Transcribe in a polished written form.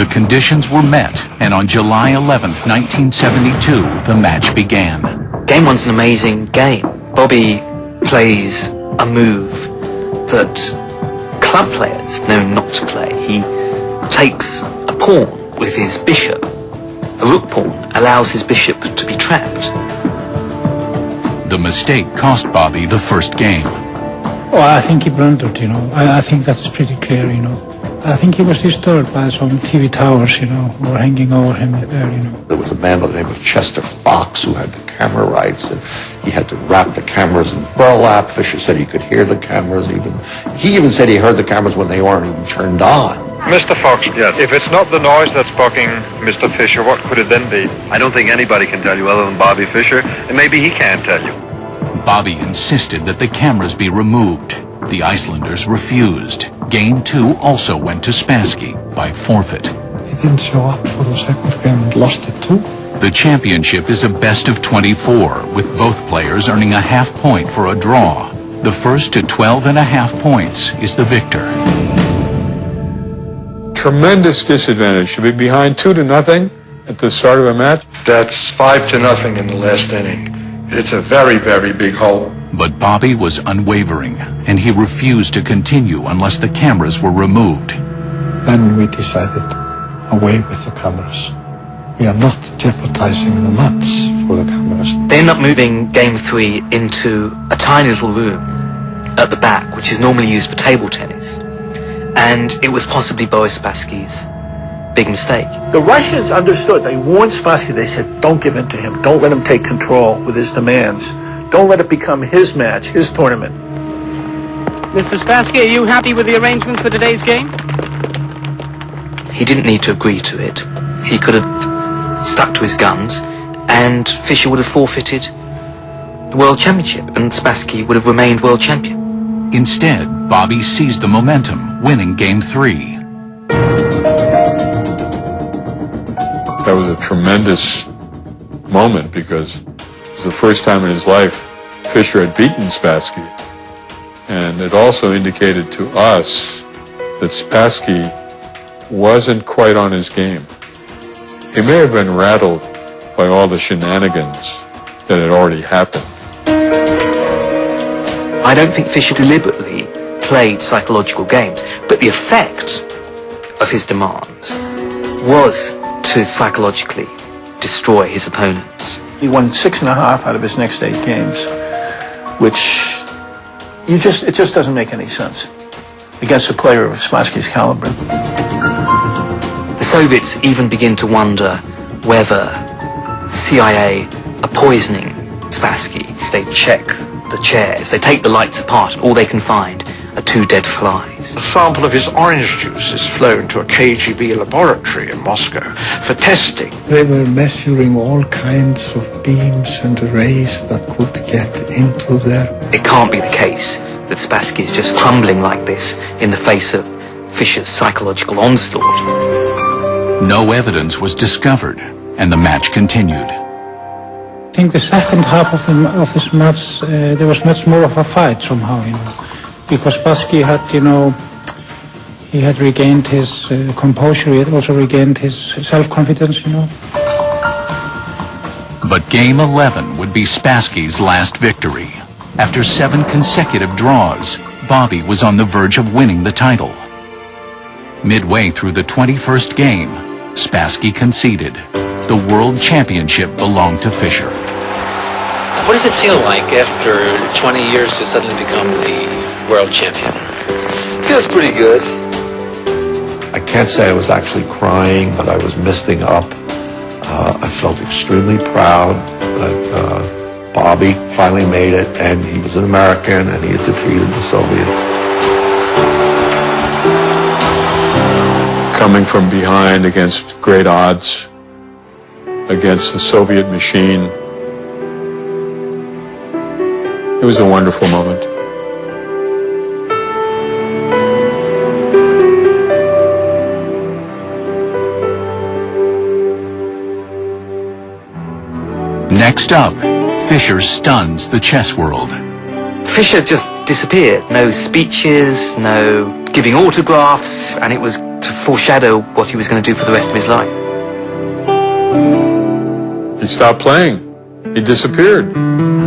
The conditions were met, and on July 11th, 1972, the match began. Game one's an amazing game. Bobby plays a move that club players know not to play. He takes a pawn with his bishop. A rook pawn allows his bishop to be trapped. The mistake cost Bobby the first game. Well, I think he blundered, you know. I think that's pretty clear, you know. I think he was disturbed by some TV towers, you know, who were hanging over him there, you know. There was a man by the name of Chester Fox who had the camera rights, and he had to wrap the cameras in burlap. Fischer said he could hear the cameras even. He even said he heard the cameras when they weren't even turned on. Mr. Fox, yes. If it's not the noise that's bucking Mr. Fischer, what could it then be? I don't think anybody can tell you other than Bobby Fischer, and maybe he can't tell you. Bobby insisted that the cameras be removed. The Icelanders refused. Game 2 also went to Spassky by forfeit. He didn't show up for the second game and lost it too. The championship is a best of 24, with both players earning a half point for a draw. The first to 12.5 points is the victor. Tremendous disadvantage to be behind 2-0 at the start of a match. That's 5-0 in the last inning. It's a very, very big hole. But Bobby was unwavering, and he refused to continue unless the cameras were removed. Then we decided, away with the cameras. We are not jeopardizing the match for the cameras. They end up moving Game 3 into a tiny little room at the back, which is normally used for table tennis. And it was possibly Boris Spassky's big mistake. The Russians understood. They warned Spassky. They said, don't give in to him. Don't let him take control with his demands. Don't let it become his match, his tournament. Mr. Spassky, are you happy with the arrangements for today's game? He didn't need to agree to it. He could have stuck to his guns, and Fischer would have forfeited the World Championship, and Spassky would have remained World Champion. Instead, Bobby seized the momentum, winning Game 3. That was a tremendous moment because it was the first time in his life Fischer had beaten Spassky. And it also indicated to us that Spassky wasn't quite on his game. He may have been rattled by all the shenanigans that had already happened. I don't think Fischer deliberately played psychological games, but the effect of his demands was to psychologically destroy his opponents. He won 6.5 out of his next 8 games, which it just doesn't make any sense against a player of Spassky's caliber. The Soviets even begin to wonder whether the CIA are poisoning Spassky. They check the chairs, they take the lights apart, and all they can find are 2 dead flies. A sample of his orange juice is flown to a KGB laboratory in Moscow for testing. They were measuring all kinds of beams and rays that could get into there. It can't be the case that Spassky is just crumbling like this in the face of Fischer's psychological onslaught. No evidence was discovered, and the match continued. I think the second half of this match, there was much more of a fight somehow, you know. Because Spassky had, you know, he had regained his composure, he had also regained his self-confidence, you know. But Game 11 would be Spassky's last victory. After 7 consecutive draws, Bobby was on the verge of winning the title. Midway through the 21st game, Spassky conceded. The World Championship belonged to Fischer. What does it feel like after 20 years to suddenly become the world champion? Feels pretty good. I can't say I was actually crying, but I was misting up. I felt extremely proud that Bobby finally made it, and he was an American, and he had defeated the Soviets. Coming from behind against great odds, against the Soviet machine, it was a wonderful moment. Next up, Fischer stuns the chess world. Fischer just disappeared. No speeches, no giving autographs, and it was to foreshadow what he was going to do for the rest of his life. He stopped playing. He disappeared.